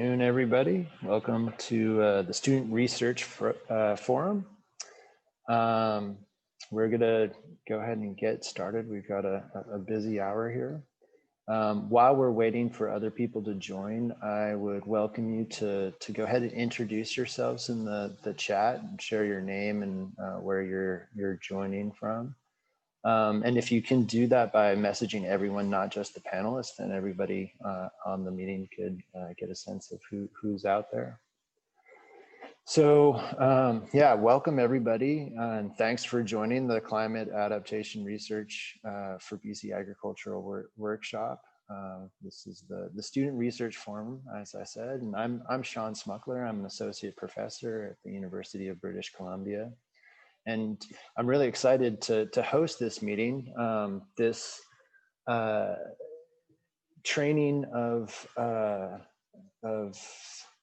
Afternoon, everybody. Welcome to the Student Research Forum. We're going to go ahead and get started. We've got a busy hour here. While we're waiting for other people to join, I would welcome you to go ahead and introduce yourselves in the chat and share your name and where you're joining from. And if you can do that by messaging everyone, not just the panelists, then everybody on the meeting could get a sense of who's out there. So yeah, welcome everybody, and thanks for joining the Climate Adaptation Research for BC Agricultural Workshop. This is the Student Research Forum, as I said, and I'm Sean Smukler. I'm an associate professor at the University of British Columbia. And I'm really excited to host this meeting. This training of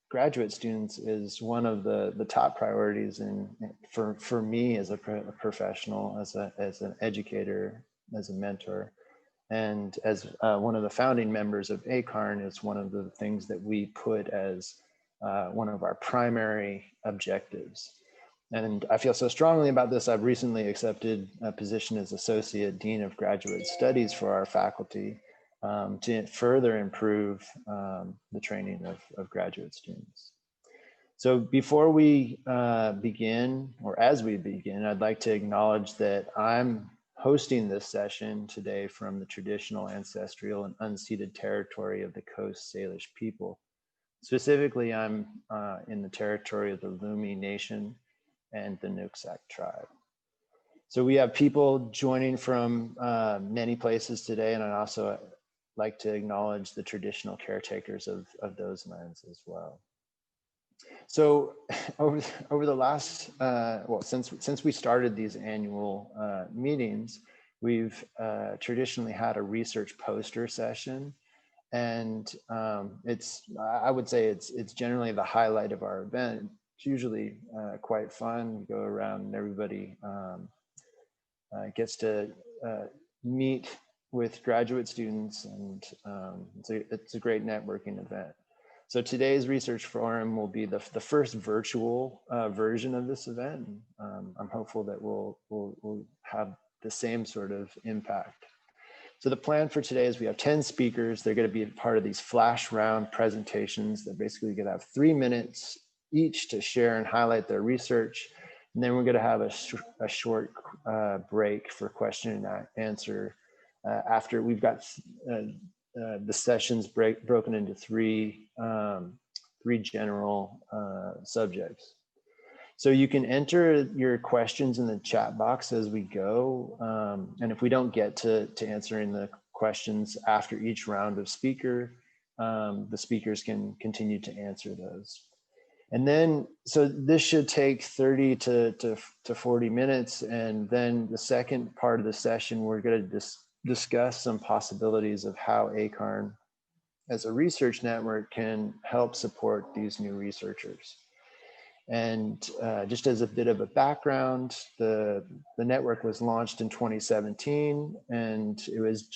graduate students is one of the top priorities for me as a professional, as an educator, as a mentor, and as one of the founding members of ACARN. Is one of the things that we put as one of our primary objectives. And I feel so strongly about this, I've recently accepted a position as Associate Dean of Graduate Studies for our faculty to further improve the training of graduate students. So before we begin, or as we begin, I'd like to acknowledge that I'm hosting this session today from the traditional, ancestral, and unceded territory of the Coast Salish people. Specifically, I'm in the territory of the Lumi Nation and the Nooksack tribe. So we have people joining from many places today, and I'd also like to acknowledge the traditional caretakers of those lands as well. So over the last, well, since we started these annual meetings, we've traditionally had a research poster session, and I would say it's generally the highlight of our event. It's usually quite fun. We go around and everybody gets to meet with graduate students, and it's a great networking event. So today's research forum will be the first virtual version of this event. I'm hopeful that we'll have the same sort of impact. So the plan for today is we have 10 speakers. They're going to be a part of these flash round presentations that basically going to have 3 minutes each to share and highlight their research. And then we're going to have a short break for question and answer after we've got the sessions broken into three general subjects. So you can enter your questions in the chat box as we go. And if we don't get to answering the questions after each round of speaker, the speakers can continue to answer those. And then, so this should take 30 to 40 minutes. And then the second part of the session, we're going to discuss some possibilities of how ACARN as a research network can help support these new researchers. And just as a bit of a background, the network was launched in 2017, and it was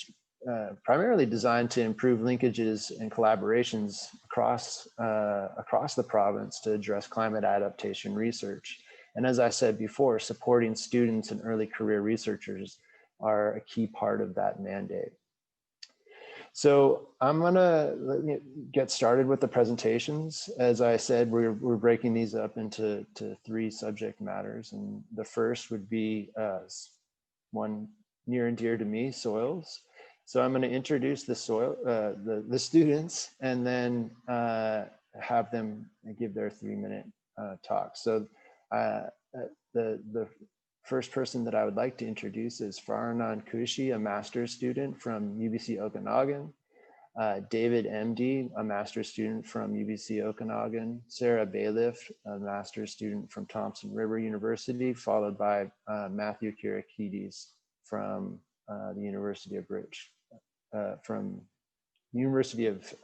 primarily designed to improve linkages and collaborations across the province to address climate adaptation research. And as I said before, supporting students and early career researchers are a key part of that mandate. So I'm gonna get started with the presentations. As I said, we're breaking these up into 3 subject matters, and the first would be one near and dear to me, soils. So I'm going to introduce the the students, and then have them give their 3-minute talk. So the first person that I would like to introduce is Farhana Khushi, a master's student from UBC Okanagan. David Emde, a master's student from UBC Okanagan. Sarah Bayliff, a master's student from Thompson River University, followed by Matthew Kyriakides from the University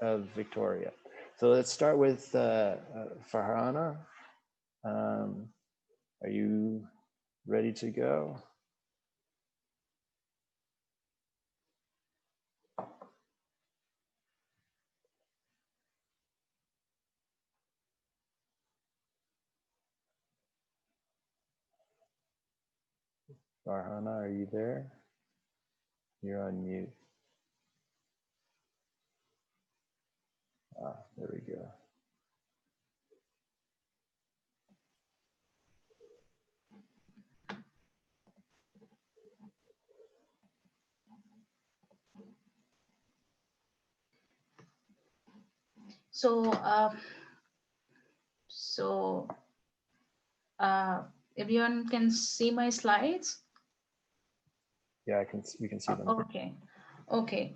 of Victoria. So let's start with Farhana. Are you ready to go? Farhana, are you there? You're on mute. There we go. So, everyone can see my slides? Yeah, we can see them. Okay, okay.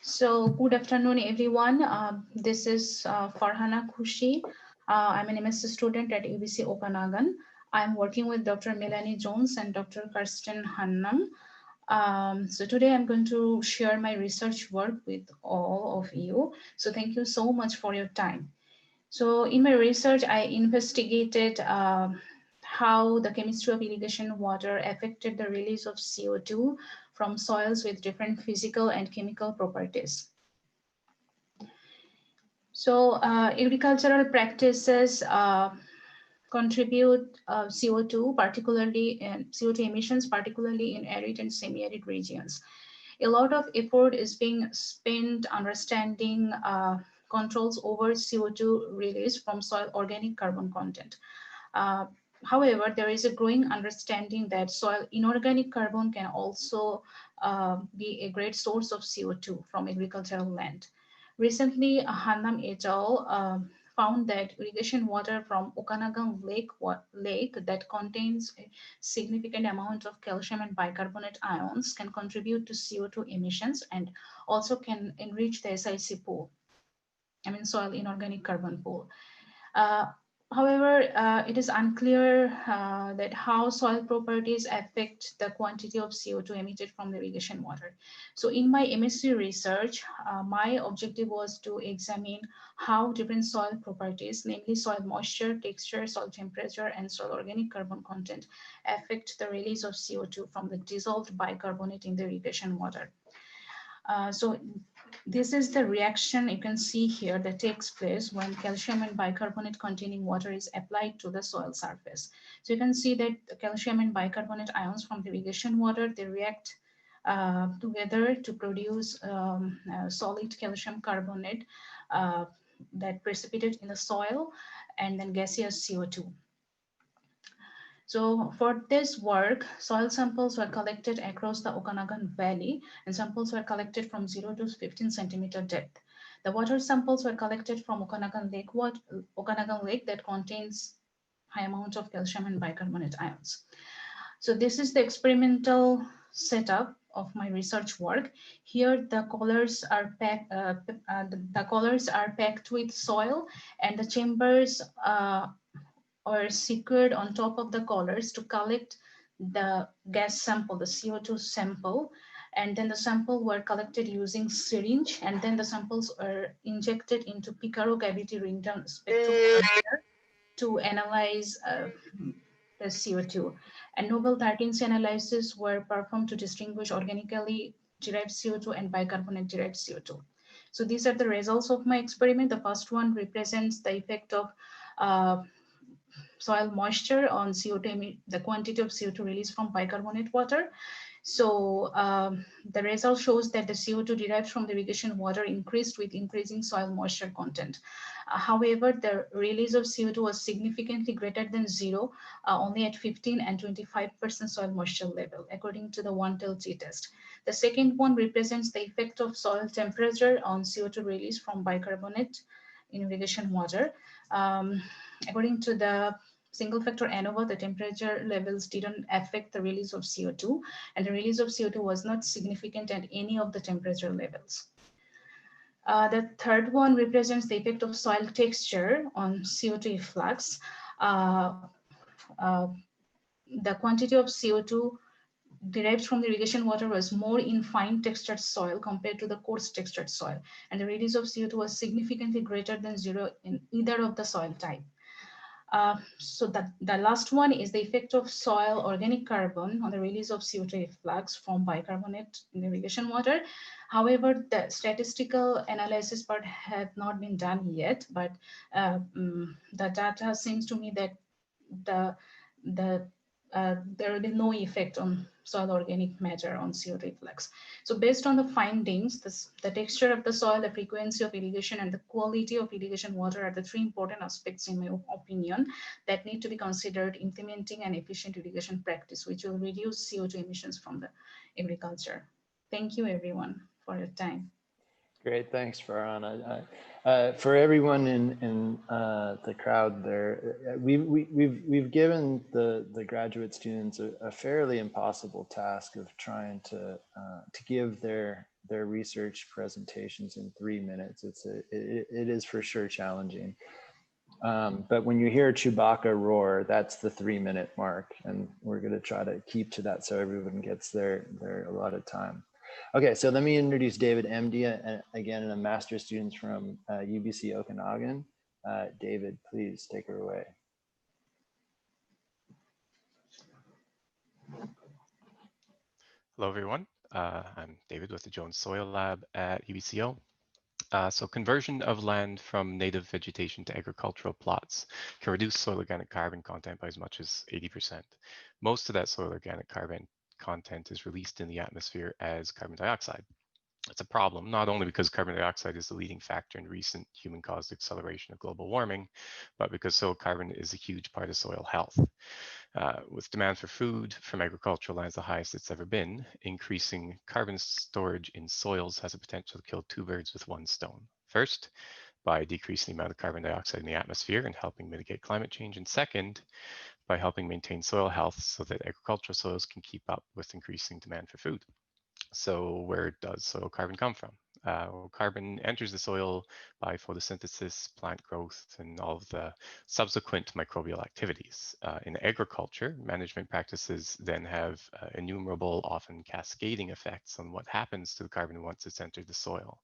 So good afternoon, everyone. This is Farhana Khushi. I'm an MSc student at UBC Okanagan. I'm working with Dr. Melanie Jones and Dr. Kirsten Hannam. So today I'm going to share my research work with all of you. So thank you so much for your time. So in my research, I investigated how the chemistry of irrigation water affected the release of CO2 from soils with different physical and chemical properties. So agricultural practices contribute CO2, particularly in CO2 emissions, particularly in arid and semi-arid regions. A lot of effort is being spent understanding controls over CO2 release from soil organic carbon content. Uh, However, there is a growing understanding that soil inorganic carbon can also be a great source of CO2 from agricultural land. Recently, Hannam et al. Found that irrigation water from Okanagan Lake that contains a significant amount of calcium and bicarbonate ions can contribute to CO2 emissions and also can enrich the SIC pool, soil inorganic carbon pool. Uh, However, it is unclear that how soil properties affect the quantity of CO2 emitted from the irrigation water. So in my MSc research, my objective was to examine how different soil properties, namely soil moisture, texture, soil temperature, and soil organic carbon content affect the release of CO2 from the dissolved bicarbonate in the irrigation water. So this is the reaction you can see here that takes place when calcium and bicarbonate containing water is applied to the soil surface. So you can see that the calcium and bicarbonate ions from the irrigation water, they react together to produce solid calcium carbonate that precipitate in the soil and then gaseous CO2. So for this work, soil samples were collected across the Okanagan Valley and samples were collected from 0 to 15 centimeter depth. The water samples were collected from Okanagan Lake that contains high amount of calcium and bicarbonate ions. So this is the experimental setup of my research work. Here the collars are packed with soil and the chambers or secured on top of the collars to collect the gas sample, the CO2 sample, and then the sample were collected using syringe, and then the samples are injected into Picaro cavity ring down spectrophotometer to analyze the CO2. And novel 13C analyses were performed to distinguish organically derived CO2 and bicarbonate derived CO2. So these are the results of my experiment. The first one represents the effect of soil moisture on CO2, the quantity of CO2 released from bicarbonate water. So the result shows that the CO2 derived from the irrigation water increased with increasing soil moisture content. However, the release of CO2 was significantly greater than zero, only at 15 and 25% soil moisture level, according to the one-tailed t-test. The second one represents the effect of soil temperature on CO2 release from bicarbonate in irrigation water. According to the single factor ANOVA, the temperature levels didn't affect the release of CO2, and the release of CO2 was not significant at any of the temperature levels. The third one represents the effect of soil texture on CO2 efflux. The quantity of CO2 derived from the irrigation water was more in fine textured soil compared to the coarse textured soil, and the release of CO2 was significantly greater than zero in either of the soil type. So the last one is the effect of soil organic carbon on the release of CO2 efflux from bicarbonate in irrigation water. However, the statistical analysis part had not been done yet, but the data seems to me that the there will be no effect on soil organic matter on CO2 efflux. So based on the findings, the texture of the soil, the frequency of irrigation, and the quality of irrigation water are the three important aspects, in my opinion, that need to be considered implementing an efficient irrigation practice, which will reduce CO2 emissions from the agriculture. Thank you, everyone, for your time. Great, thanks, Farhana. For everyone in the crowd there, we've given the graduate students a fairly impossible task of trying to give their research presentations in 3 minutes. It is for sure challenging. But when you hear Chewbacca roar, that's the 3-minute mark, and we're going to try to keep to that so everyone gets their allotted time. Okay, so let me introduce David Emde, again, a master's student from UBC Okanagan. David, please take her away. Hello, everyone. I'm David with the Jones Soil Lab at UBCO. So conversion of land from native vegetation to agricultural plots can reduce soil organic carbon content by as much as 80%. Most of that soil organic carbon content is released in the atmosphere as carbon dioxide. It's a problem, not only because carbon dioxide is the leading factor in recent human-caused acceleration of global warming, but because soil carbon is a huge part of soil health. With demand for food from agricultural lands the highest it's ever been, increasing carbon storage in soils has a potential to kill 2 birds with 1 stone. First, by decreasing the amount of carbon dioxide in the atmosphere and helping mitigate climate change, and second, by helping maintain soil health so that agricultural soils can keep up with increasing demand for food. So where does soil carbon come from? Well, carbon enters the soil by photosynthesis, plant growth, and all of the subsequent microbial activities. In agriculture, management practices then have innumerable, often cascading effects on what happens to the carbon once it's entered the soil.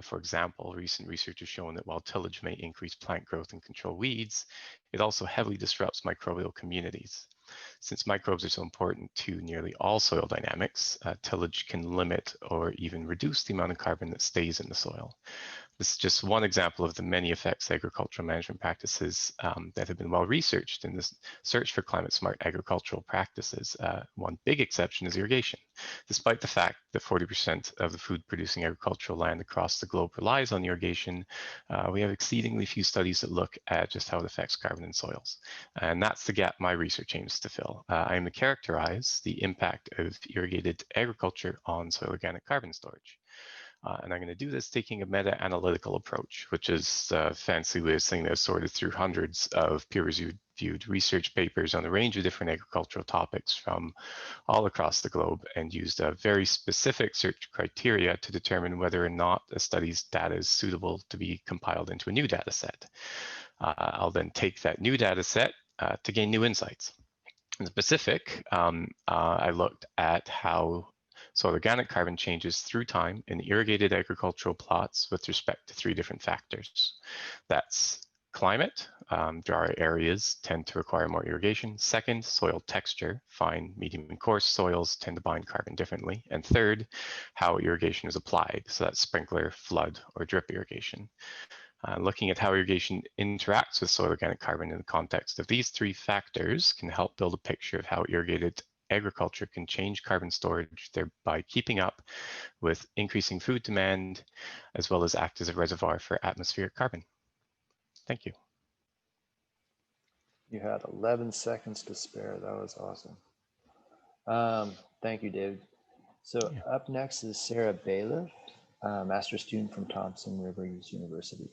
For example, recent research has shown that while tillage may increase plant growth and control weeds, it also heavily disrupts microbial communities. Since microbes are so important to nearly all soil dynamics, tillage can limit or even reduce the amount of carbon that stays in the soil. This is just one example of the many effects of agricultural management practices that have been well researched in this search for climate smart agricultural practices. One big exception is irrigation. Despite the fact that 40% of the food producing agricultural land across the globe relies on irrigation, we have exceedingly few studies that look at just how it affects carbon in soils. And that's the gap my research aims to fill. I aim to characterize the impact of irrigated agriculture on soil organic carbon storage. And I'm going to do this taking a meta-analytical approach, which is a fancy way of saying that I've sorted through hundreds of peer-reviewed research papers on a range of different agricultural topics from all across the globe and used a very specific search criteria to determine whether or not a study's data is suitable to be compiled into a new data set. I'll then take that new data set to gain new insights. In specific, I looked at how soil organic carbon changes through time in irrigated agricultural plots with respect to 3 different factors. That's climate, drier areas tend to require more irrigation. Second, soil texture, fine, medium, and coarse soils tend to bind carbon differently. And third, how irrigation is applied. So that's sprinkler, flood, or drip irrigation. Looking at how irrigation interacts with soil organic carbon in the context of these 3 factors can help build a picture of how irrigated agriculture can change carbon storage, thereby keeping up with increasing food demand, as well as act as a reservoir for atmospheric carbon. Thank you. You had 11 seconds to spare. That was awesome. Thank you, David. So up next is Sarah Bayliff, master's student from Thompson Rivers University.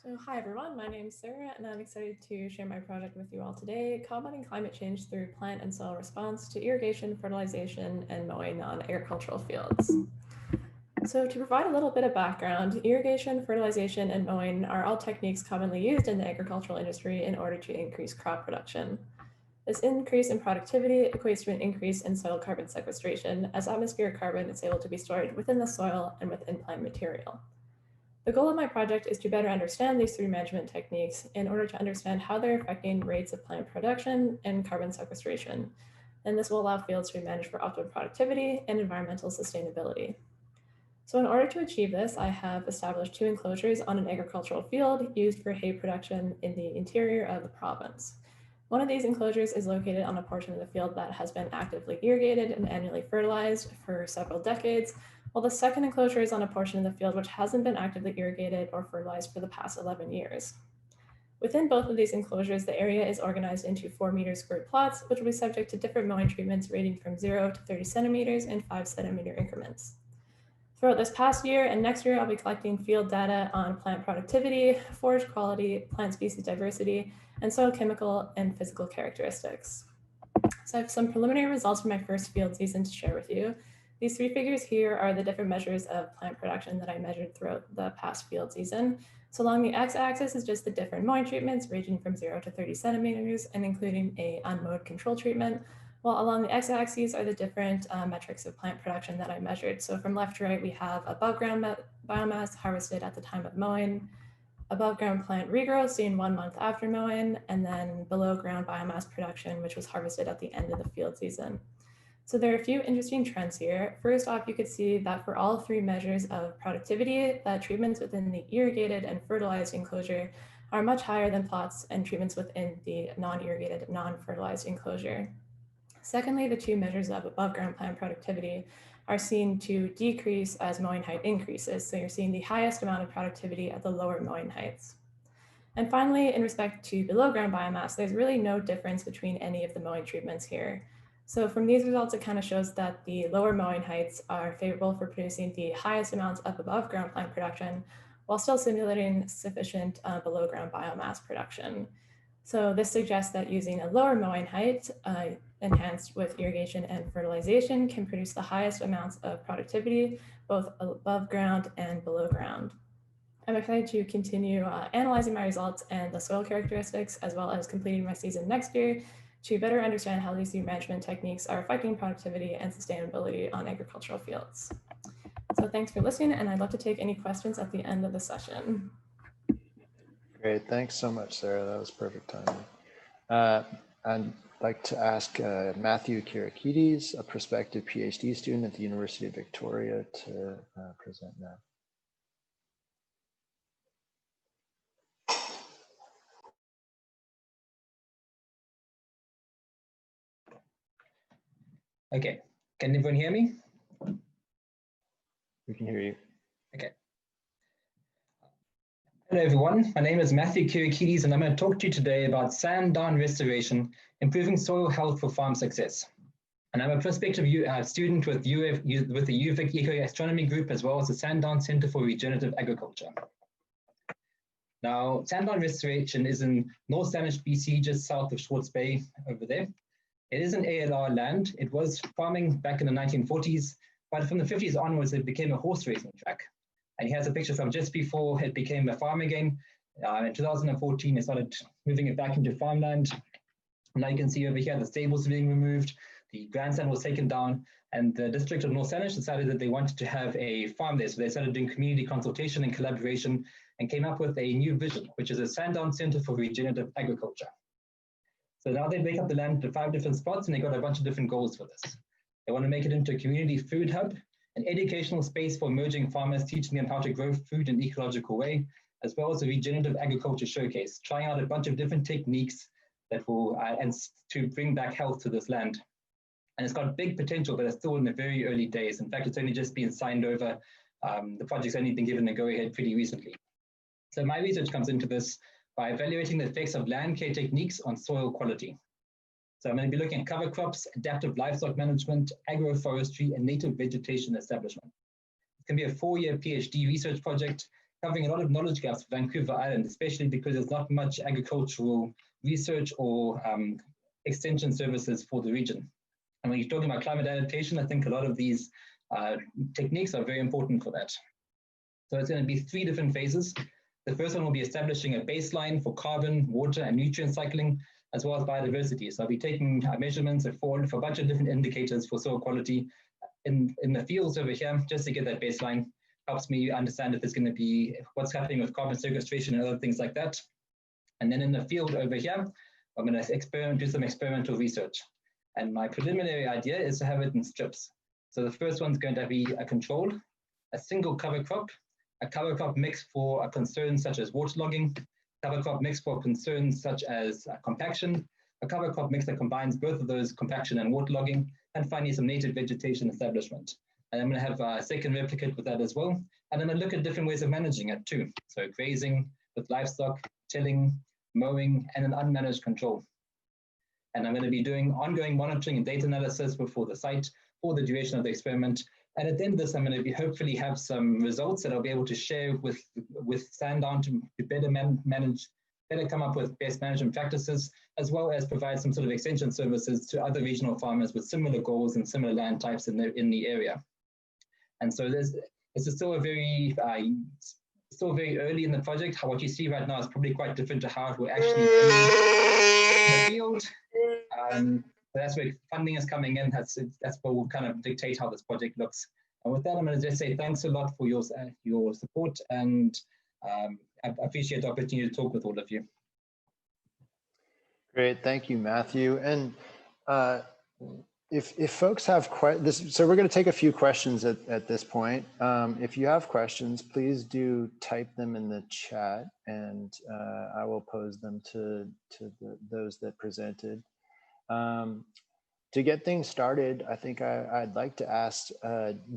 So hi everyone, my name is Sarah and I'm excited to share my project with you all today, combating climate change through plant and soil response to irrigation, fertilization, and mowing on agricultural fields. So to provide a little bit of background, irrigation, fertilization, and mowing are all techniques commonly used in the agricultural industry in order to increase crop production. This increase in productivity equates to an increase in soil carbon sequestration, as atmospheric carbon is able to be stored within the soil and within plant material. The goal of my project is to better understand these 3 management techniques in order to understand how they're affecting rates of plant production and carbon sequestration. And this will allow fields to be managed for optimal productivity and environmental sustainability. So in order to achieve this, I have established 2 enclosures on an agricultural field used for hay production in the interior of the province. One of these enclosures is located on a portion of the field that has been actively irrigated and annually fertilized for several decades, while the second enclosure is on a portion of the field which hasn't been actively irrigated or fertilized for the past 11 years. Within both of these enclosures, the area is organized into 4-meter squared plots, which will be subject to different mowing treatments ranging from 0 to 30 centimeters in 5-centimeter increments. Throughout this past year and next year, I'll be collecting field data on plant productivity, forage quality, plant species diversity, and soil chemical and physical characteristics. So I have some preliminary results from my first field season to share with you. These 3 figures here are the different measures of plant production that I measured throughout the past field season. So along the x-axis is just the different mowing treatments ranging from 0 to 30 centimeters and including a unmowed control treatment, while along the x-axis are the different metrics of plant production that I measured. So from left to right, we have above ground biomass harvested at the time of mowing, above ground plant regrowth seen 1 month after mowing, and then below ground biomass production, which was harvested at the end of the field season. So there are a few interesting trends here. First off, you could see that for all 3 measures of productivity, that treatments within the irrigated and fertilized enclosure are much higher than plots and treatments within the non-irrigated, non-fertilized enclosure. Secondly, the 2 measures of above ground plant productivity are seen to decrease as mowing height increases. So you're seeing the highest amount of productivity at the lower mowing heights. And finally, in respect to below ground biomass, there's really no difference between any of the mowing treatments here. So from these results, it kind of shows that the lower mowing heights are favorable for producing the highest amounts of above ground plant production, while still simulating sufficient below ground biomass production. So this suggests that using a lower mowing height enhanced with irrigation and fertilization can produce the highest amounts of productivity, both above ground and below ground. I'm excited to continue analyzing my results and the soil characteristics, as well as completing my season next year to better understand how these new management techniques are affecting productivity and sustainability on agricultural fields. So thanks for listening, and I'd love to take any questions at the end of the session. Great, thanks so much, Sarah. That was perfect timing. I'd like to ask Matthew Kyriakides, a prospective PhD student at the University of Victoria, to present now. Okay, can everyone hear me? We can hear you. Okay. Hello everyone, my name is Matthew Kyriakides and I'm going to talk to you today about Sandown Restoration, improving soil health for farm success. And I'm a prospective student with the UVic Eco-Astronomy Group, as well as the Sandown Center for Regenerative Agriculture. Now, Sandown Restoration is in North Sandwich, BC, just south of Schwartz Bay over there. It is an ALR land. It was farming back in the 1940s, but from the 50s onwards, it became a horse racing track. And he has a picture from just before it became a farm again. In 2014, they started moving it back into farmland. Now you can see over here, the stables being removed, the grandstand was taken down, and the district of North Sandwich decided that they wanted to have a farm there. So they started doing community consultation and collaboration and came up with a new vision, which is a Sandown Center for Regenerative Agriculture. So now they break up the land into 5 different spots, and they got a bunch of different goals for this. They want to make it into a community food hub, an educational space for emerging farmers, teaching them how to grow food in an ecological way, as well as a regenerative agriculture showcase, trying out a bunch of different techniques that will and to bring back health to this land. And it's got big potential, but it's still in the very early days. In fact, it's only just been signed over. The project's only been given a go-ahead pretty recently. So my research comes into this by evaluating the effects of land care techniques on soil quality. So I'm going to be looking at cover crops, adaptive livestock management, agroforestry, and native vegetation establishment. It can be a 4-year PhD research project covering a lot of knowledge gaps for Vancouver Island, especially because there's not much agricultural research or extension services for the region. And when you're talking about climate adaptation, I think a lot of these techniques are very important for that. So it's going to be 3 different phases. The first one will be establishing a baseline for carbon, water, and nutrient cycling, as well as biodiversity. So I'll be taking measurements for a bunch of different indicators for soil quality in the fields over here, just to get that baseline. Helps me understand if there's going to be what's happening with carbon sequestration and other things like that. And then in the field over here, I'm going to do some experimental research. And my preliminary idea is to have it in strips. So the first one's going to be a control. a single cover crop, a cover crop mix for concerns such as waterlogging, cover crop mix for concerns such as compaction, a cover crop mix that combines both of those, compaction and waterlogging, and finally some native vegetation establishment. And I'm going to have a second replicate with that as well. And I'm going to look at different ways of managing it too. So grazing with livestock, tilling, mowing, and an unmanaged control. And I'm going to be doing ongoing monitoring and data analysis before the site for the duration of the experiment. And at the end of this, I'm going to hopefully have some results that I'll be able to share with Sandown to better manage, better come up with best management practices, as well as provide some sort of extension services to other regional farmers with similar goals and similar land types in the area. And so this is still still very early in the project. What you see right now is probably quite different to how it will actually be in the field. That's where funding is coming in. That's what will kind of dictate how this project looks. And with that, I'm going to just say thanks a lot for your support, and I appreciate the opportunity to talk with all of you. Great, thank you, Matthew. And if folks have questions, so we're going to take a few questions at this point. If you have questions, please do type them in the chat, and I will pose them to those that presented. To get things started, I think I'd like to ask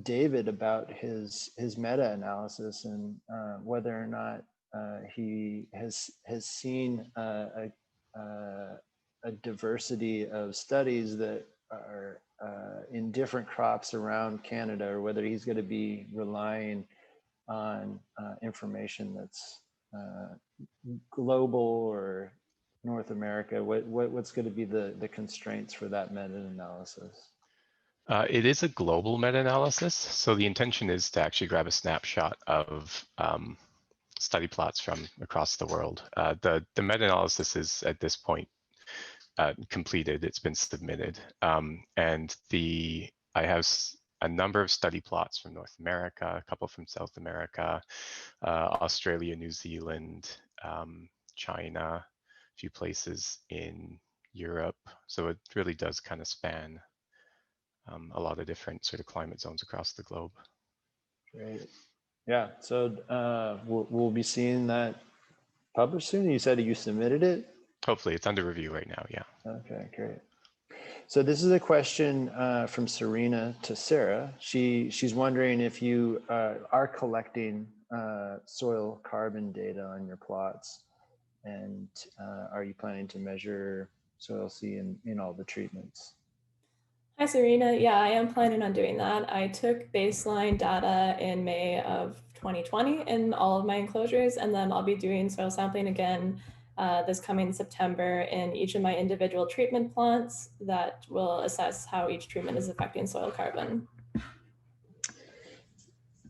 David about his meta-analysis and whether or not he has seen a diversity of studies that are in different crops around Canada, or whether he's going to be relying on information that's global or North America. What's going to be the constraints for that meta-analysis? It is a global meta-analysis, so the intention is to actually grab a snapshot of study plots from across the world. The meta-analysis is at this point completed. It's been submitted, and I have a number of study plots from North America, a couple from South America, Australia, New Zealand, China, a few places in Europe. So it really does kind of span a lot of different sort of climate zones across the globe. Great. Yeah, so we'll be seeing that published soon. You said you submitted it? Hopefully, it's under review right now, yeah. Okay, great. So this is a question from Serena to Sarah. She's wondering if you are collecting soil carbon data on your plots, and are you planning to measure soil C in all the treatments? Hi, Serena. Yeah, I am planning on doing that. I took baseline data in May of 2020 in all of my enclosures, and then I'll be doing soil sampling again this coming September in each of my individual treatment plants that will assess how each treatment is affecting soil carbon.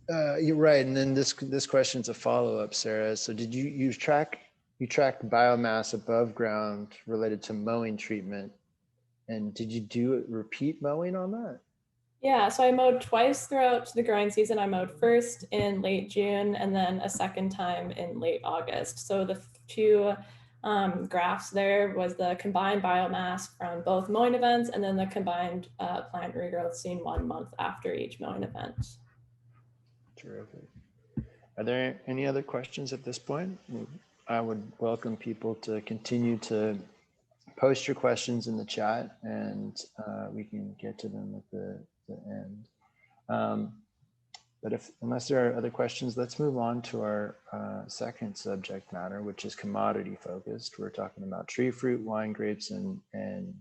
You're right, and then this question's a follow-up, Sarah. So did you track biomass above ground related to mowing treatment, and did you do repeat mowing on that? Yeah, so I mowed twice throughout the growing season. I mowed first in late June and then a second time in late August. So the two graphs there was the combined biomass from both mowing events, and then the combined plant regrowth seen 1 month after each mowing event. Terrific. Are there any other questions at this point? I would welcome people to continue to post your questions in the chat, and we can get to them at the end. But unless there are other questions, let's move on to our second subject matter, which is commodity focused. We're talking about tree fruit, wine grapes, and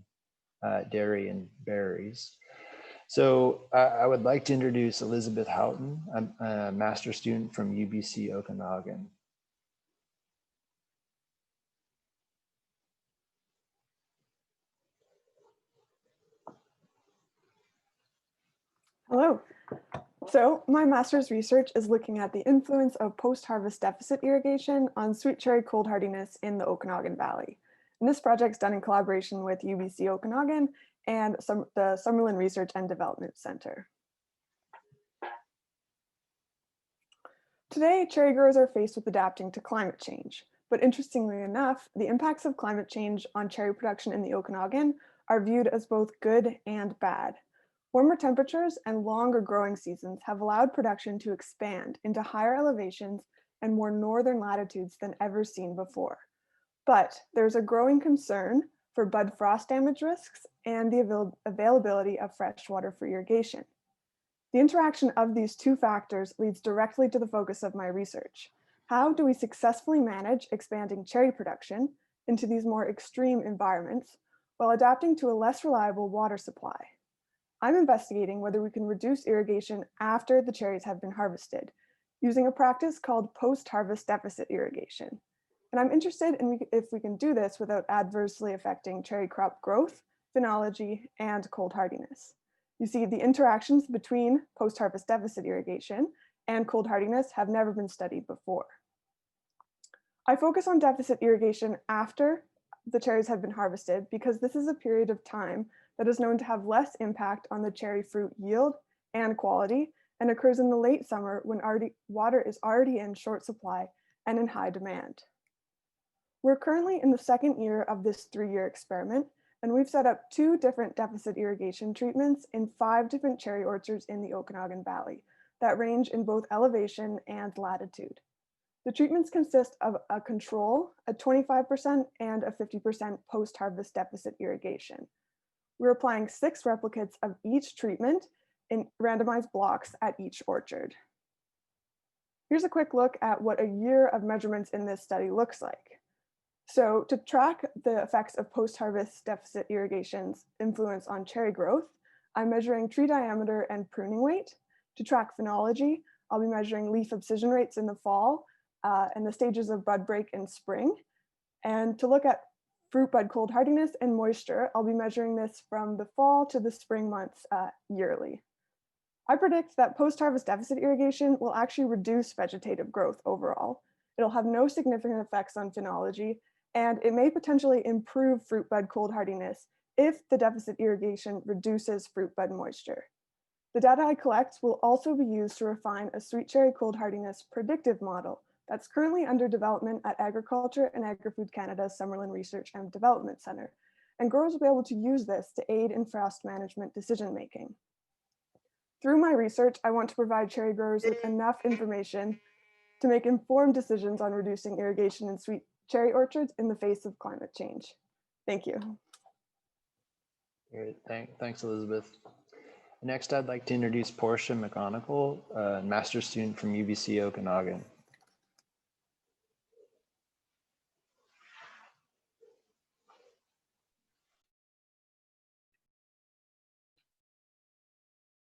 dairy and berries. So I would like to introduce Elizabeth Houghton, a master's student from UBC Okanagan. Hello. So my master's research is looking at the influence of post-harvest deficit irrigation on sweet cherry cold hardiness in the Okanagan Valley. And this project's done in collaboration with UBC Okanagan and the Summerlin Research and Development Center. Today, cherry growers are faced with adapting to climate change. But interestingly enough, the impacts of climate change on cherry production in the Okanagan are viewed as both good and bad. Warmer temperatures and longer growing seasons have allowed production to expand into higher elevations and more northern latitudes than ever seen before. But there's a growing concern for bud frost damage risks and the availability of fresh water for irrigation. The interaction of these two factors leads directly to the focus of my research. How do we successfully manage expanding cherry production into these more extreme environments while adapting to a less reliable water supply? I'm investigating whether we can reduce irrigation after the cherries have been harvested using a practice called post-harvest deficit irrigation. And I'm interested in if we can do this without adversely affecting cherry crop growth, phenology, and cold hardiness. You see, the interactions between post-harvest deficit irrigation and cold hardiness have never been studied before. I focus on deficit irrigation after the cherries have been harvested because this is a period of time that is known to have less impact on the cherry fruit yield and quality and occurs in the late summer when water is already in short supply and in high demand. We're currently in the second year of this 3-year experiment, and we've set up 2 different deficit irrigation treatments in 5 different cherry orchards in the Okanagan Valley that range in both elevation and latitude. The treatments consist of a control, a 25% and a 50% post-harvest deficit irrigation. We're applying 6 replicates of each treatment in randomized blocks at each orchard. Here's a quick look at what a year of measurements in this study looks like. So to track the effects of post-harvest deficit irrigation's influence on cherry growth, I'm measuring tree diameter and pruning weight. To track phenology, I'll be measuring leaf abscission rates in the fall and the stages of bud break in spring. And to look at fruit bud cold hardiness and moisture, I'll be measuring this from the fall to the spring months yearly. I predict that post-harvest deficit irrigation will actually reduce vegetative growth overall. It'll have no significant effects on phenology, and it may potentially improve fruit bud cold hardiness if the deficit irrigation reduces fruit bud moisture. The data I collect will also be used to refine a sweet cherry cold hardiness predictive model that's currently under development at Agriculture and Agri-Food Canada's Summerlin Research and Development Center, and growers will be able to use this to aid in frost management decision-making. Through my research, I want to provide cherry growers with enough information to make informed decisions on reducing irrigation in sweet cherry orchards in the face of climate change. Thank you. Great, thanks Elizabeth. Next, I'd like to introduce Portia McGonigal, a master's student from UBC Okanagan.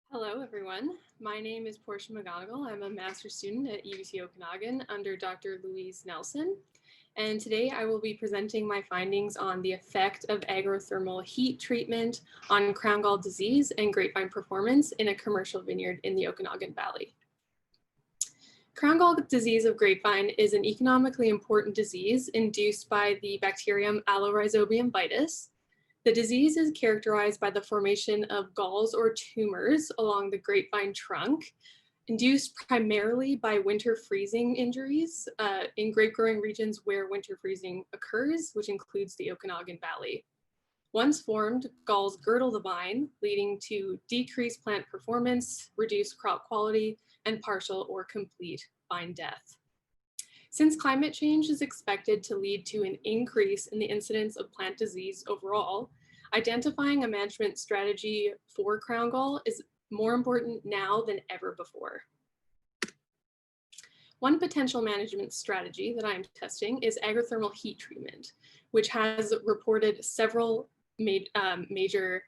Hello, everyone. My name is Portia McGonigal. I'm a master's student at UBC Okanagan under Dr. Louise Nelson. And today I will be presenting my findings on the effect of agrothermal heat treatment on crown gall disease and grapevine performance in a commercial vineyard in the Okanagan Valley. Crown gall disease of grapevine is an economically important disease induced by the bacterium Allorhizobium vitis. The disease is characterized by the formation of galls or tumors along the grapevine trunk, induced primarily by winter freezing injuries in grape growing regions where winter freezing occurs, which includes the Okanagan Valley. Once formed, galls girdle the vine, leading to decreased plant performance, reduced crop quality, and partial or complete vine death. Since climate change is expected to lead to an increase in the incidence of plant disease overall, identifying a management strategy for crown gall is more important now than ever before. One potential management strategy that I'm testing is agrothermal heat treatment, which has reported several major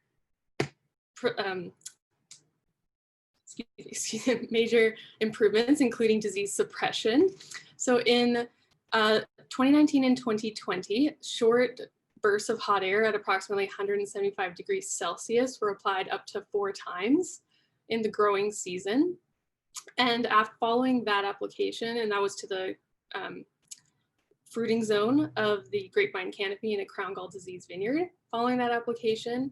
improvements, including disease suppression. So in 2019 and 2020, short bursts of hot air at approximately 175 degrees Celsius were applied up to 4 times in the growing season. And after following that application, and that was to the fruiting zone of the grapevine canopy in a crown gall disease vineyard. Following that application,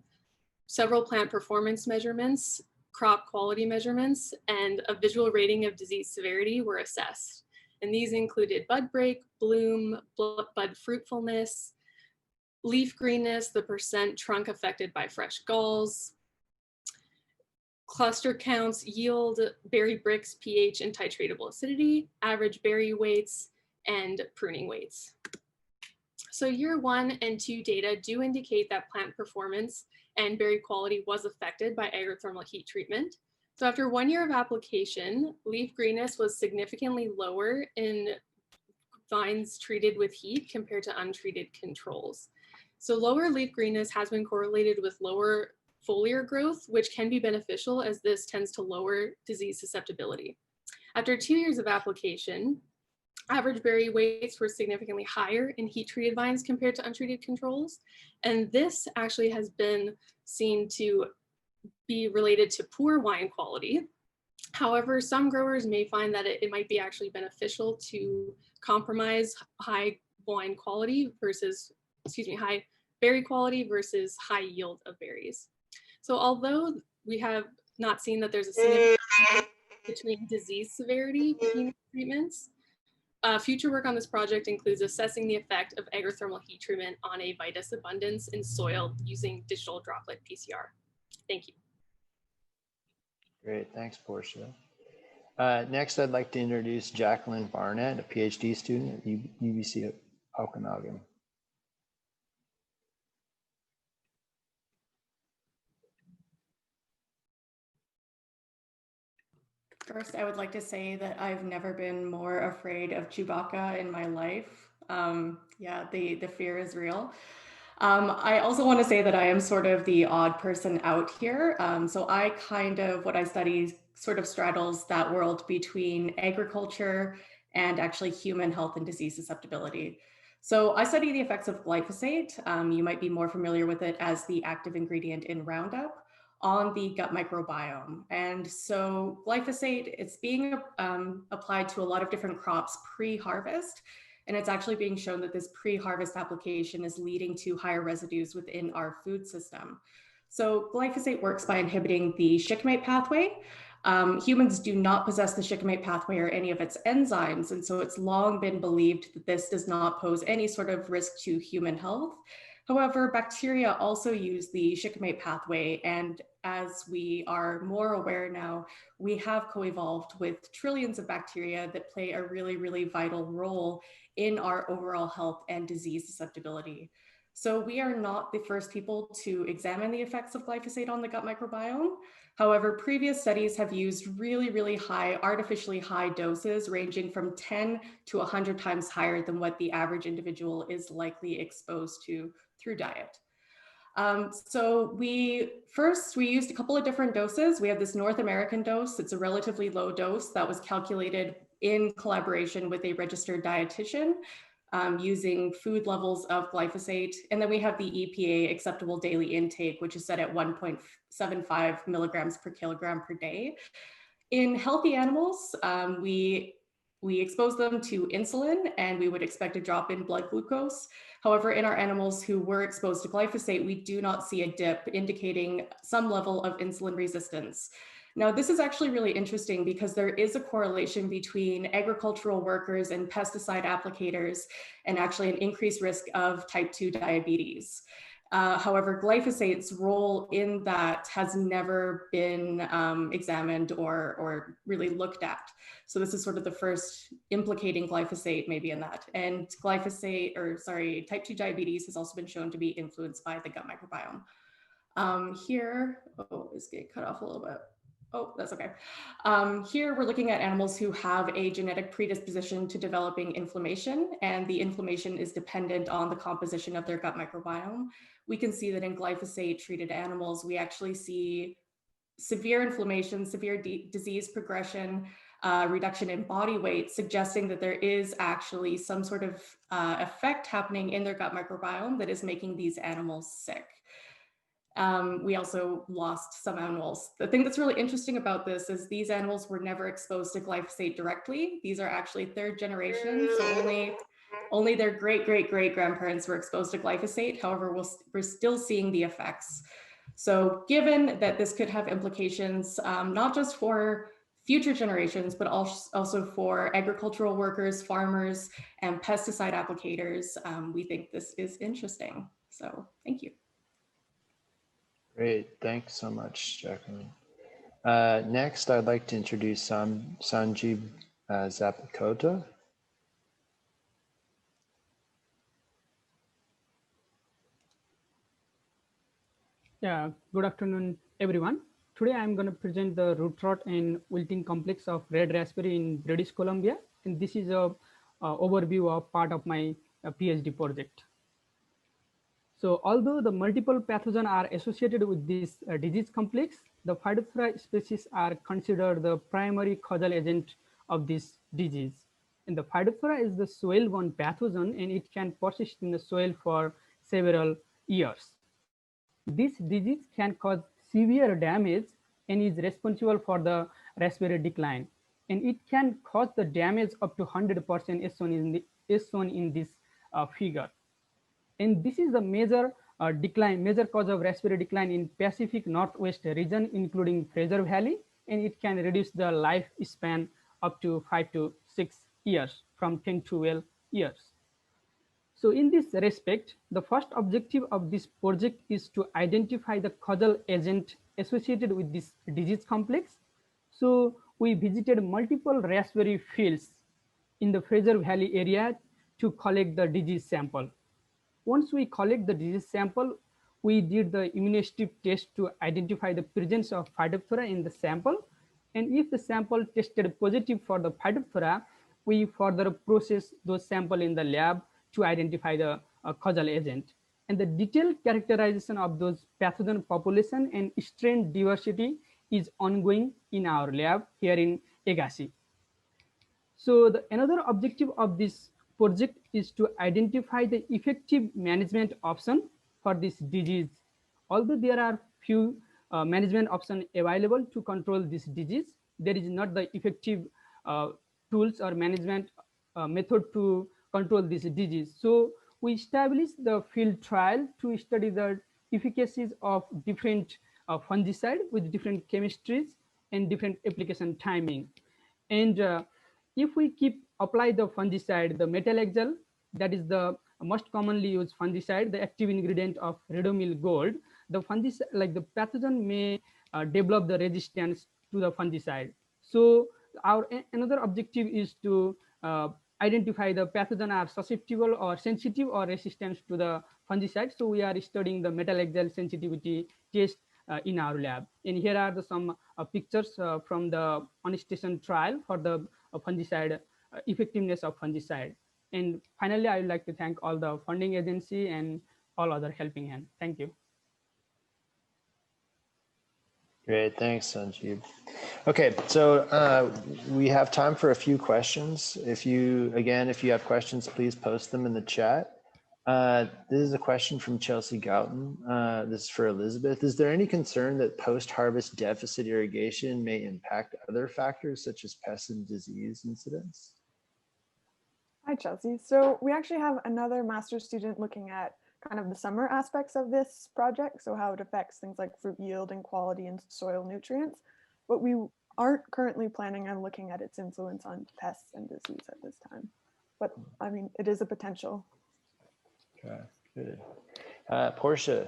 several plant performance measurements, crop quality measurements, and a visual rating of disease severity were assessed. And these included bud break, bloom, bud fruitfulness, leaf greenness, the percent trunk affected by fresh galls, cluster counts, yield, berry bricks, pH, and titratable acidity, average berry weights, and pruning weights. So year 1 and 2 data do indicate that plant performance and berry quality was affected by agrothermal heat treatment. So after 1 year of application, leaf greenness was significantly lower in vines treated with heat compared to untreated controls. So lower leaf greenness has been correlated with lower foliar growth, which can be beneficial as this tends to lower disease susceptibility. After 2 years of application, average berry weights were significantly higher in heat-treated vines compared to untreated controls. And this actually has been seen to be related to poor wine quality. However, some growers may find that it might be actually beneficial to compromise high wine quality versus, high berry quality versus high yield of berries. So although we have not seen that there's a significant difference between disease severity between treatments, future work on this project includes assessing the effect of agrothermal heat treatment on a vitus abundance in soil using digital droplet PCR. Thank you. Great, thanks, Portia. Next, I'd like to introduce Jacqueline Barnett, a PhD student at UBC Okanagan. First, I would like to say that I've never been more afraid of Chewbacca in my life. Yeah, the fear is real. I also want to say that I am sort of the odd person out here. So what I study sort of straddles that world between agriculture and actually human health and disease susceptibility. So I study the effects of glyphosate. You might be more familiar with it as the active ingredient in Roundup on the gut microbiome. And so glyphosate, it's being applied to a lot of different crops pre-harvest. And it's actually being shown that this pre-harvest application is leading to higher residues within our food system. So glyphosate works by inhibiting the shikimate pathway. Humans do not possess the shikimate pathway or any of its enzymes. And so it's long been believed that this does not pose any sort of risk to human health. However, bacteria also use the shikimate pathway, and as we are more aware now, we have co-evolved with trillions of bacteria that play a really, really vital role in our overall health and disease susceptibility. So we are not the first people to examine the effects of glyphosate on the gut microbiome. However, previous studies have used really, really high, artificially high doses ranging from 10 to 100 times higher than what the average individual is likely exposed to through diet. So we used a couple of different doses. We have this North American dose. It's a relatively low dose that was calculated in collaboration with a registered dietitian using food levels of glyphosate. And then we have the EPA acceptable daily intake, which is set at 1.75 milligrams per kilogram per day. In healthy animals, we expose them to insulin and we would expect a drop in blood glucose. However, in our animals who were exposed to glyphosate, we do not see a dip indicating some level of insulin resistance. Now, this is actually really interesting because there is a correlation between agricultural workers and pesticide applicators and actually an increased risk of type 2 diabetes. However, glyphosate's role in that has never been examined or really looked at. So this is sort of the first implicating glyphosate maybe in that. And type 2 diabetes has also been shown to be influenced by the gut microbiome. Here, it's getting cut off a little bit. Oh, that's okay. Here we're looking at animals who have a genetic predisposition to developing inflammation, and the inflammation is dependent on the composition of their gut microbiome. We can see that in glyphosate treated animals, we actually see severe inflammation, severe disease progression, reduction in body weight, suggesting that there is actually some sort of effect happening in their gut microbiome that is making these animals sick. We also lost some animals. The thing that's really interesting about this is these animals were never exposed to glyphosate directly. These are actually third generation, so only their great-great-great-grandparents were exposed to glyphosate. However, we're still seeing the effects. So given that this could have implications, not just for future generations, but also for agricultural workers, farmers, and pesticide applicators, we think this is interesting. So thank you. Great, thanks so much, Jacqueline. Next, I'd like to introduce Sanjeev Zapakota. Yeah, good afternoon, everyone. Today I'm going to present the root rot and wilting complex of red raspberry in British Columbia. And this is a overview of part of my PhD project. So although the multiple pathogens are associated with this disease complex, the Phytophthora species are considered the primary causal agent of this disease. And the Phytophthora is the soil-borne pathogen, and it can persist in the soil for several years. This disease can cause severe damage and is responsible for the raspberry decline. And it can cause the damage up to 100% as shown in this figure. And this is the major cause of raspberry decline in Pacific Northwest region, including Fraser Valley, and it can reduce the lifespan up to 5 to 6 years from 10 to 12 years. So in this respect, the first objective of this project is to identify the causal agent associated with this disease complex. So we visited multiple raspberry fields in the Fraser Valley area to collect the disease sample. Once we collect the disease sample, we did the immunohistochemistry test to identify the presence of Phytophthora in the sample. And if the sample tested positive for the Phytophthora, we further process those samples in the lab to identify the causal agent. And the detailed characterization of those pathogen population and strain diversity is ongoing in our lab here in Agassiz. So another objective of this project is to identify the effective management option for this disease. Although there are few management options available to control this disease, there is not the effective tools or management method to control this disease. So we established the field trial to study the efficacies of different fungicide with different chemistries and different application timing. And if we apply the fungicide, the metalaxyl, that is the most commonly used fungicide, the active ingredient of Redomil gold, the fungicide, like the pathogen may develop the resistance to the fungicide. So our another objective is to identify the pathogen are susceptible or sensitive or resistant to the fungicide. So we are studying the metalaxyl sensitivity test in our lab. And here are some pictures from the on-station trial for the fungicide, effectiveness of fungicide. And finally, I would like to thank all the funding agency and all other helping hand. Thank you. Great, thanks, Sanjeev. Okay, so we have time for a few questions. If you have questions, please post them in the chat. This is a question from Chelsea Goughton. This is for Elizabeth. Is there any concern that post-harvest deficit irrigation may impact other factors such as pest and disease incidents? Hi, Chelsea. So we actually have another master's student looking at kind of the summer aspects of this project, so how it affects things like fruit yield and quality and soil nutrients, but we aren't currently planning on looking at its influence on pests and disease at this time. But I mean, it is a potential. Okay, good. Portia,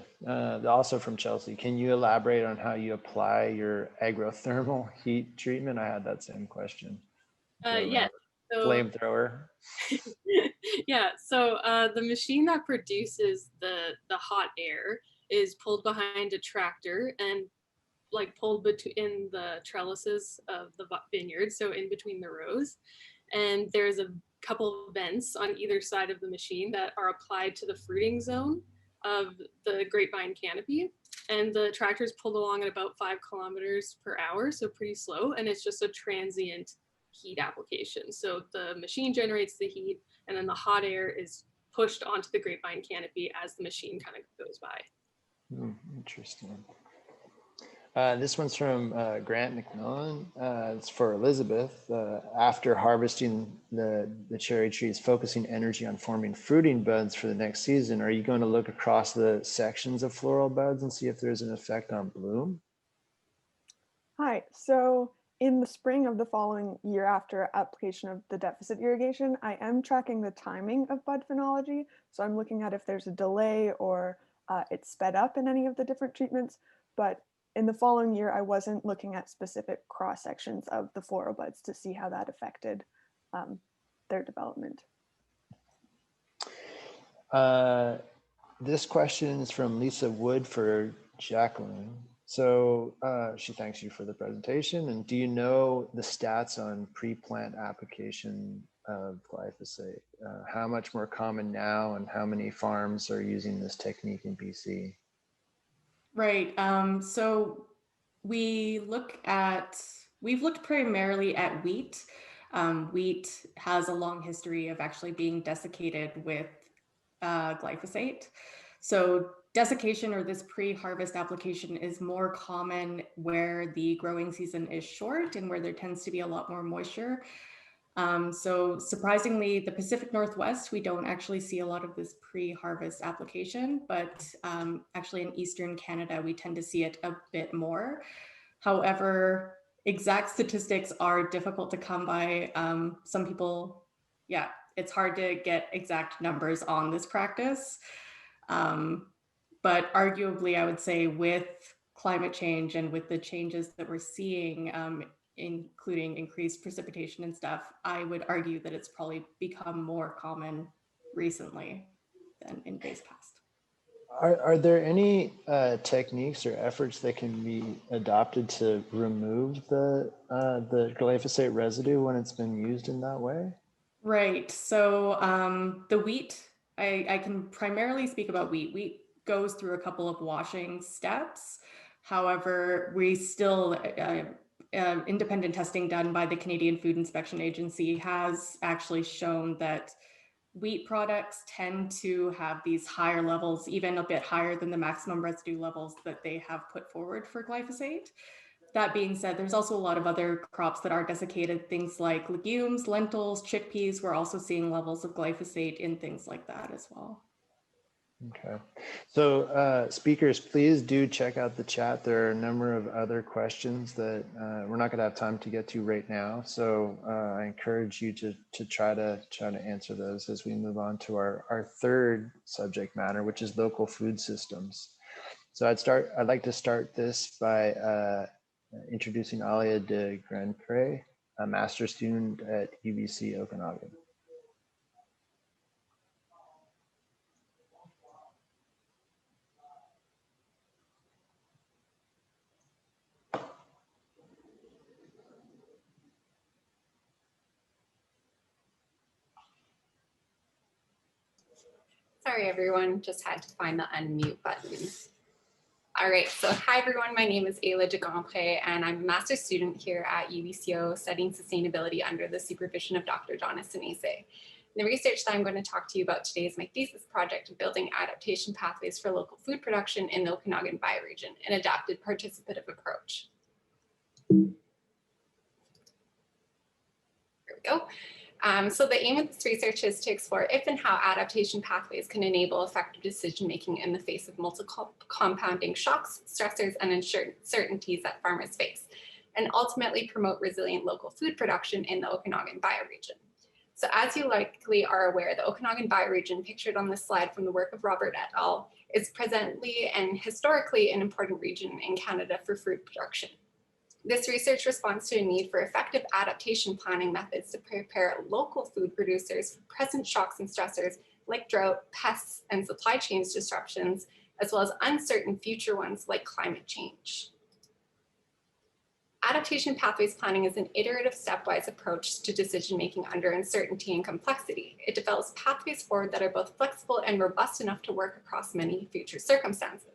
also from Chelsea, can you elaborate on how you apply your agrothermal heat treatment? I had that same question. Yes. So, flamethrower. Yeah, so the machine that produces the hot air is pulled behind a tractor and like pulled in the trellises of the vineyard, so in between the rows. And there's a couple of vents on either side of the machine that are applied to the fruiting zone of the grapevine canopy. And the tractor is pulled along at about 5 kilometers per hour, so pretty slow. And it's just a transient heat application. So the machine generates the heat, and then the hot air is pushed onto the grapevine canopy as the machine kind of goes by. Interesting. This one's from Grant McMillan. It's for Elizabeth. After harvesting the cherry trees, focusing energy on forming fruiting buds for the next season, are you going to look across the sections of floral buds and see if there's an effect on bloom? Hi, so in the spring of the following year after application of the deficit irrigation, I am tracking the timing of bud phenology. So I'm looking at if there's a delay or it's sped up in any of the different treatments, but in the following year, I wasn't looking at specific cross sections of the floral buds to see how that affected their development. This question is from Lisa Wood for Jacqueline. So she thanks you for the presentation. And do you know the stats on pre-plant application of glyphosate? How much more common now, and how many farms are using this technique in BC? Right. So we've looked primarily at wheat. Wheat has a long history of actually being desiccated with glyphosate. So desiccation, or this pre-harvest application, is more common where the growing season is short and where there tends to be a lot more moisture. So surprisingly, the Pacific Northwest, we don't actually see a lot of this pre-harvest application, but actually in Eastern Canada, we tend to see it a bit more. However, exact statistics are difficult to come by. Some people, yeah, it's hard to get exact numbers on this practice. But arguably, I would say with climate change and with the changes that we're seeing, including increased precipitation and stuff, I would argue that it's probably become more common recently than in days past. Are there any techniques or efforts that can be adopted to remove the glyphosate residue when it's been used in that way? Right. So the wheat, I can primarily speak about wheat. Wheat goes through a couple of washing steps. However, we still, independent testing done by the Canadian Food Inspection Agency has actually shown that wheat products tend to have these higher levels, even a bit higher than the maximum residue levels that they have put forward for glyphosate. That being said, there's also a lot of other crops that are desiccated, things like legumes, lentils, chickpeas. We're also seeing levels of glyphosate in things like that as well. Okay, so speakers, please do check out the chat. There are a number of other questions that we're not going to have time to get to right now. So I encourage you to try to answer those as we move on to our third subject matter, which is local food systems. So I'd like to start this by introducing Alia de Grandpré, a master's student at UBC Okanagan. Sorry, everyone, just had to find the unmute button. All right, so hi, everyone. My name is Ayla de Grandpré, and I'm a master's student here at UBCO studying sustainability under the supervision of Dr. Donna Sinese. The research that I'm going to talk to you about today is my thesis project, Building Adaptation Pathways for Local Food Production in the Okanagan Bioregion, an adapted participative approach. Here we go. So the aim of this research is to explore if and how adaptation pathways can enable effective decision-making in the face of multiple compounding shocks, stressors, and uncertainties that farmers face, and ultimately promote resilient local food production in the Okanagan bioregion. So as you likely are aware, the Okanagan bioregion pictured on this slide from the work of Robert et al. Is presently and historically an important region in Canada for food production. This research responds to a need for effective adaptation planning methods to prepare local food producers for present shocks and stressors like drought, pests, and supply chain disruptions, as well as uncertain future ones like climate change. Adaptation pathways planning is an iterative stepwise approach to decision-making under uncertainty and complexity. It develops pathways forward that are both flexible and robust enough to work across many future circumstances.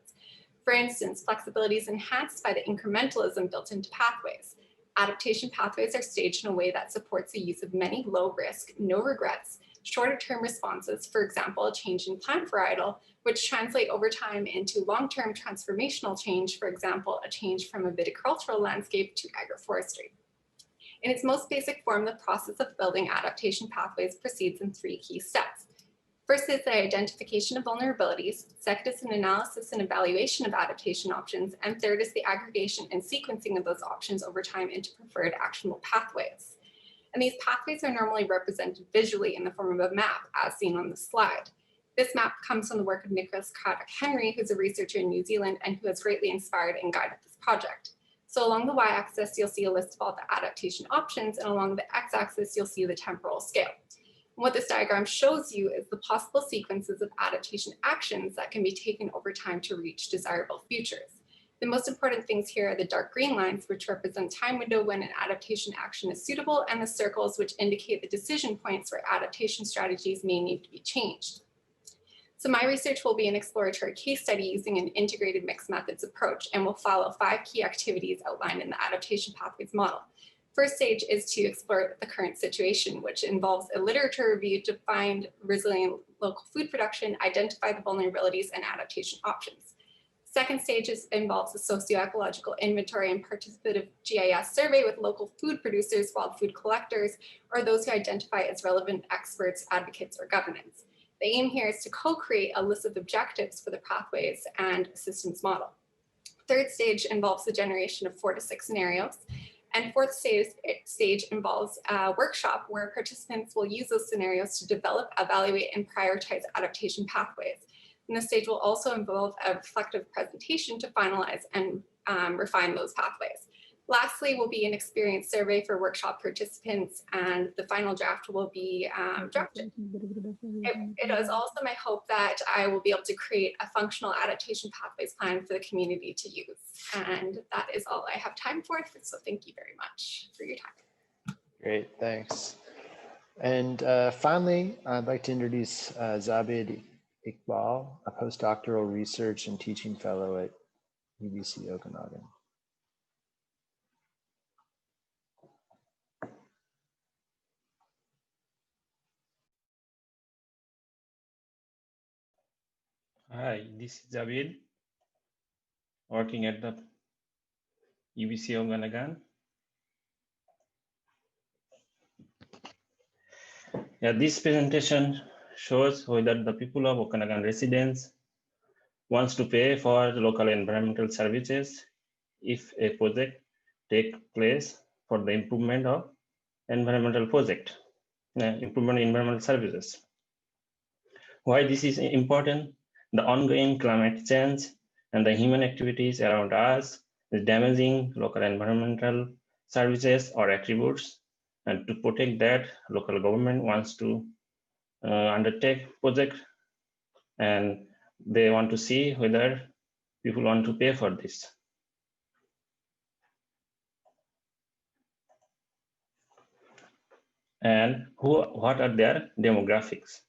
For instance, flexibility is enhanced by the incrementalism built into pathways. Adaptation pathways are staged in a way that supports the use of many low-risk, no-regrets, shorter-term responses, for example, a change in plant varietal, which translate over time into long-term transformational change, for example, a change from a viticultural landscape to agroforestry. In its most basic form, the process of building adaptation pathways proceeds in 3 key steps. First is the identification of vulnerabilities, second is an analysis and evaluation of adaptation options, and third is the aggregation and sequencing of those options over time into preferred actionable pathways. And these pathways are normally represented visually in the form of a map, as seen on the slide. This map comes from the work of Nicholas Craddock Henry, who's a researcher in New Zealand and who has greatly inspired and guided this project. So along the y-axis, you'll see a list of all the adaptation options, and along the x-axis, you'll see the temporal scale. And what this diagram shows you is the possible sequences of adaptation actions that can be taken over time to reach desirable futures. The most important things here are the dark green lines, which represent time window when an adaptation action is suitable, and the circles, which indicate the decision points where adaptation strategies may need to be changed. So my research will be an exploratory case study using an integrated mixed methods approach, and will follow 5 key activities outlined in the adaptation pathways model. First stage is to explore the current situation, which involves a literature review to find resilient local food production, identify the vulnerabilities and adaptation options. Second stage involves a socio-ecological inventory and participative GIS survey with local food producers, wild food collectors, or those who identify as relevant experts, advocates, or governance. The aim here is to co-create a list of objectives for the pathways and systems model. Third stage involves the generation of 4 to 6 scenarios. And fourth stage involves a workshop where participants will use those scenarios to develop, evaluate, and prioritize adaptation pathways. And this stage will also involve a reflective presentation to finalize and refine those pathways. Lastly, will be an experience survey for workshop participants, and the final draft will be drafted. It is also my hope that I will be able to create a functional adaptation pathways plan for the community to use. And that is all I have time for, so thank you very much for your time. Great, thanks. And finally, I'd like to introduce Zabid Iqbal, a postdoctoral research and teaching fellow at UBC Okanagan. Hi, this is Zabid, working at the UBC Okanagan. Yeah, this presentation shows whether the people of Okanagan residents wants to pay for the local environmental services if a project takes place for the improvement of environmental project, improvement in environmental services. Why this is important? The ongoing climate change and the human activities around us is damaging local environmental services or attributes. And to protect that, local government wants to undertake project, and they want to see whether people want to pay for this. And what are their demographics?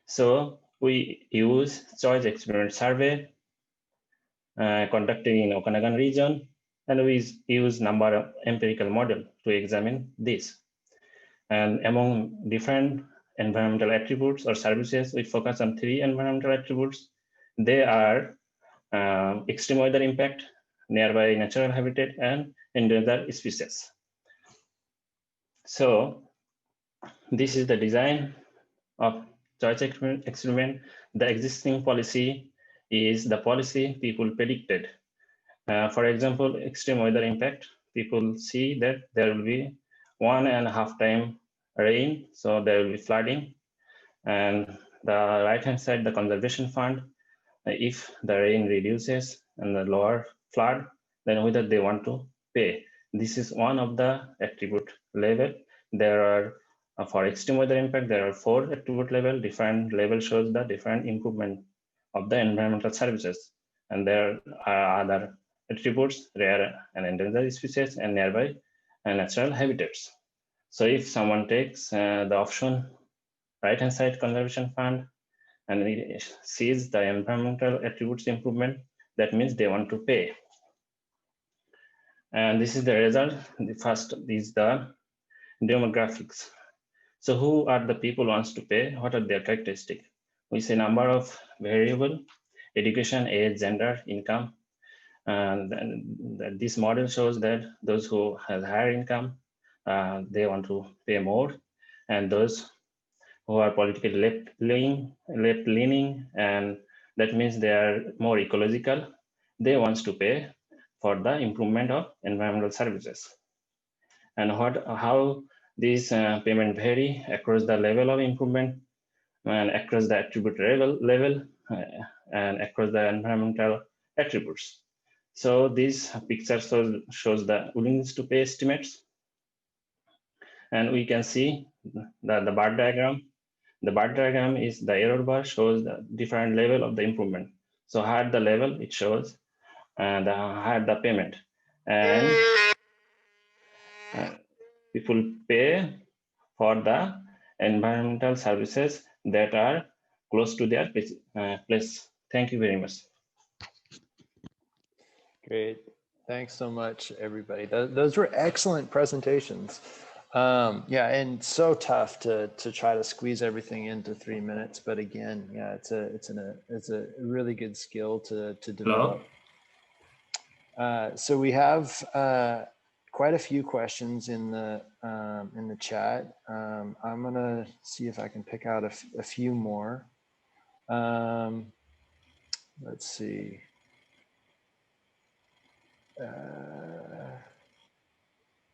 So we use choice experiment survey conducted in Okanagan region, and we use number of empirical model to examine this. And among different environmental attributes or services, we focus on 3 environmental attributes. They are extreme weather impact, nearby natural habitat, and endangered species. So this is the design of choice experiment. The existing policy is the policy people predicted. For example, extreme weather impact, people see that there will be 1.5 times rain, so there will be flooding. And the right-hand side, the conservation fund, if the rain reduces and the lower flood, then whether they want to pay. This is one of the attribute level. There are, for extreme weather impact, there are 4 attribute level. Different level shows the different improvement of the environmental services. And there are other attributes, rare and endangered species, and nearby and natural habitats. So if someone takes the option right-hand side conservation fund and it sees the environmental attributes improvement, that means they want to pay. And this is the result. The first is the demographics. So who are the people who wants to pay? What are their characteristics? We say number of variable, education, age, gender, income. And this model shows that those who have higher income, they want to pay more, and those who are politically left-leaning, and that means they are more ecological, they want to pay for the improvement of environmental services. And how these payment vary across the level of improvement. and across the attribute level and across the environmental attributes. So this picture shows the willingness to pay estimates. And we can see the bar diagram. The bar diagram is the error bar shows the different level of the improvement. So higher the level it shows, and the higher the payment. And people pay for the environmental services that are close to their place. Thank you very much. Great. Thanks so much, everybody. Those were excellent presentations. Yeah, and so tough to try to squeeze everything into 3 minutes. But again, yeah, it's a really good skill to develop. So we have quite a few questions in the chat. I'm gonna see if I can pick out a few more. Let's see.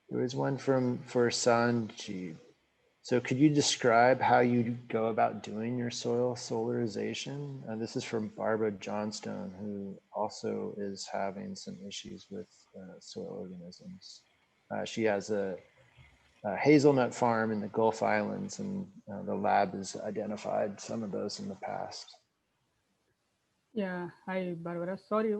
There was one for Sanjeev. So could you describe how you go about doing your soil solarization? This is from Barbara Johnstone, who also is having some issues with soil organisms. She has a hazelnut farm in the Gulf Islands, and the lab has identified some of those in the past. Yeah, hi Barbara. Sorry,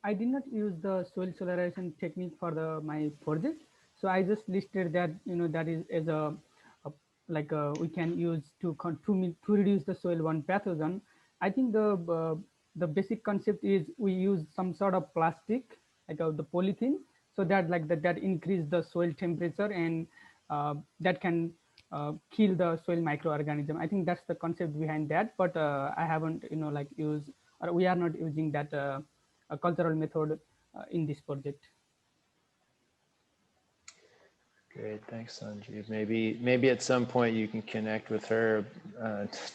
I did not use the soil solarization technique for my project. So I just listed that, that is as we can use to reduce the soil borne pathogen. I think the basic concept is we use some sort of plastic, like the polythene, so that that increase the soil temperature, and that can kill the soil microorganism. I think that's the concept behind that, but I haven't used, or we are not using that a cultural method in this project. Great, thanks, Sanjeev. Maybe at some point you can connect with her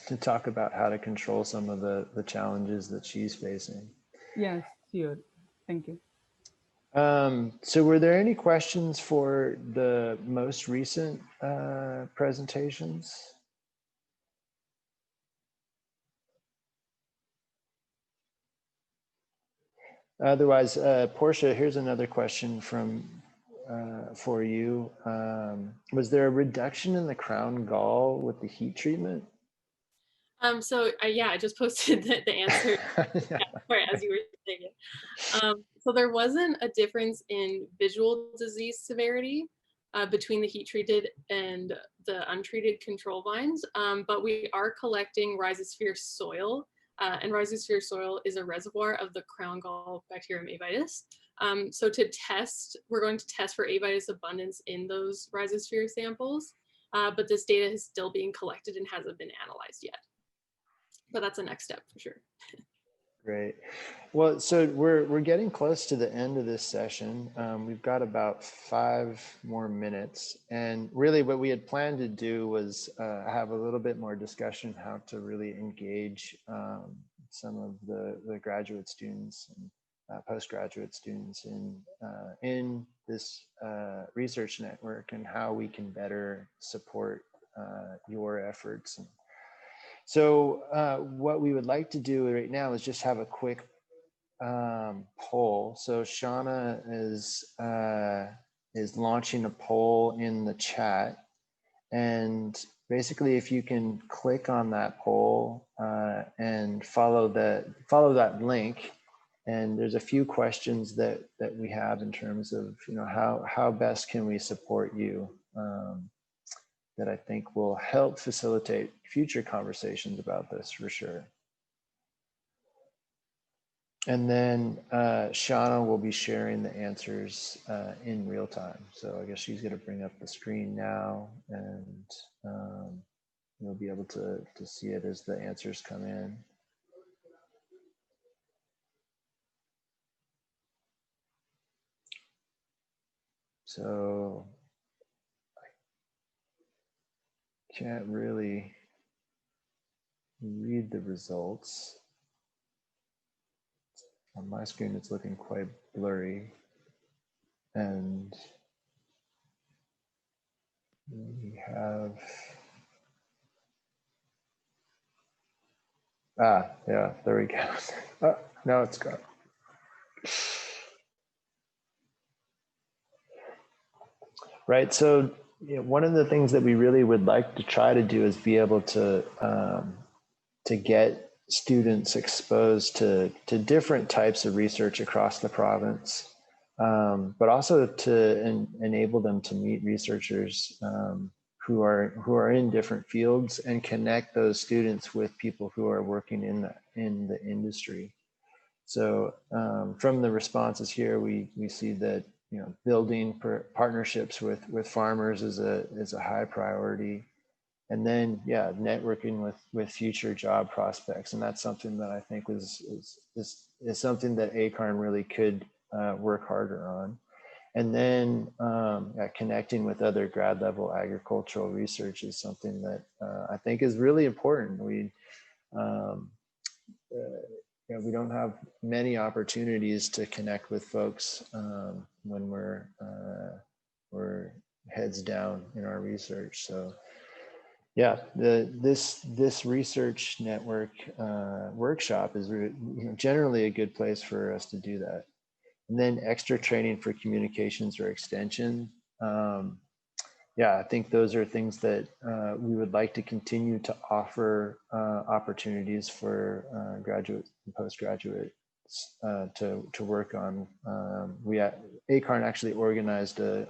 to talk about how to control some of the challenges that she's facing. Yes, sure. Thank you. So were there any questions for the most recent presentations? Otherwise, Portia, here's another question for you. Was there a reduction in the crown gall with the heat treatment? Yeah, I just posted the answer as you were saying it. So there wasn't a difference in visual disease severity between the heat treated and the untreated control vines, but we are collecting rhizosphere soil, and rhizosphere soil is a reservoir of the crown gall bacterium avitis. So to test, we're going to test for avitis abundance in those rhizosphere samples, but this data is still being collected and hasn't been analyzed yet. But that's the next step for sure. Great. Well, so we're getting close to the end of this session. We've got about 5 more minutes, and really what we had planned to do was have a little bit more discussion how to really engage some of the graduate students and postgraduate students in this research network, and how we can better support your efforts. So what we would like to do right now is just have a quick poll. So Shauna is launching a poll in the chat, and basically if you can click on that poll and follow that link, and there's a few questions that we have in terms of how best can we support you, that I think will help facilitate future conversations about this for sure. And then Shauna will be sharing the answers in real time. So I guess she's gonna bring up the screen now, and you'll be able to see it as the answers come in. So can't really read the results. On my screen, it's looking quite blurry. And we have Yeah, there we go. Now it's gone. Right, so one of the things that we really would like to try to do is be able to get students exposed to different types of research across the province, but also to enable them to meet researchers who are in different fields and connect those students with people who are working in the industry. So from the responses here, we see that building partnerships with farmers is a high priority. And then, yeah, networking with future job prospects, and that's something that I think is something that ACARN really could work harder on. And then, connecting with other grad level agricultural research is something that I think is really important. We don't have many opportunities to connect with folks when we're heads down in our research. So. Yeah, this research network workshop is generally a good place for us to do that. And then extra training for communications or extension. I think those are things that we would like to continue to offer opportunities for graduate and postgraduates to work on. ACARN actually organized an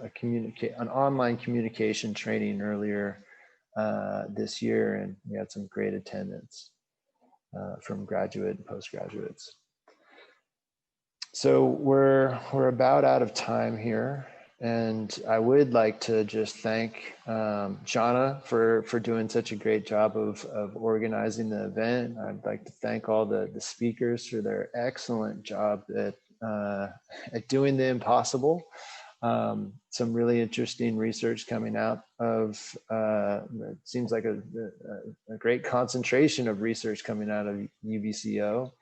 online communication training earlier this year, and we had some great attendance from graduate and postgraduates. So we're about out of time here, and I would like to just thank Shauna for doing such a great job of organizing the event. I'd like to thank all the speakers for their excellent job at doing the impossible. Some really interesting research coming out of, it seems like a great concentration of research coming out of UBCO.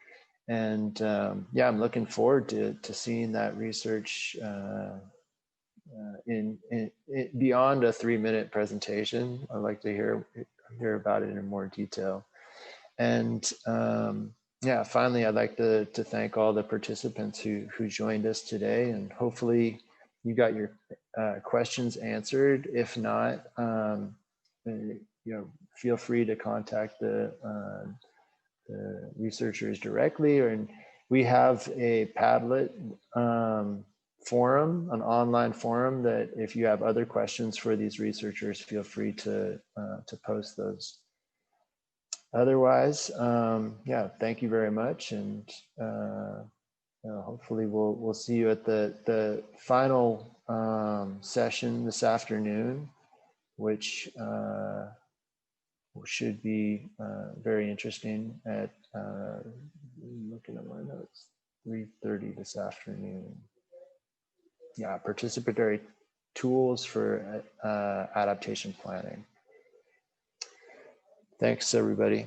And I'm looking forward to seeing that research in beyond a 3-minute presentation. I'd like to hear about it in more detail. And finally, I'd like to thank all the participants who joined us today, and hopefully you got your questions answered. If not, feel free to contact the researchers directly, and we have a Padlet forum, an online forum, that if you have other questions for these researchers, feel free to post those. Otherwise, thank you very much, and hopefully we'll see you at the final session this afternoon, which should be very interesting at, looking at my notes, 3:30 this afternoon. Yeah, participatory tools for adaptation planning. Thanks, everybody.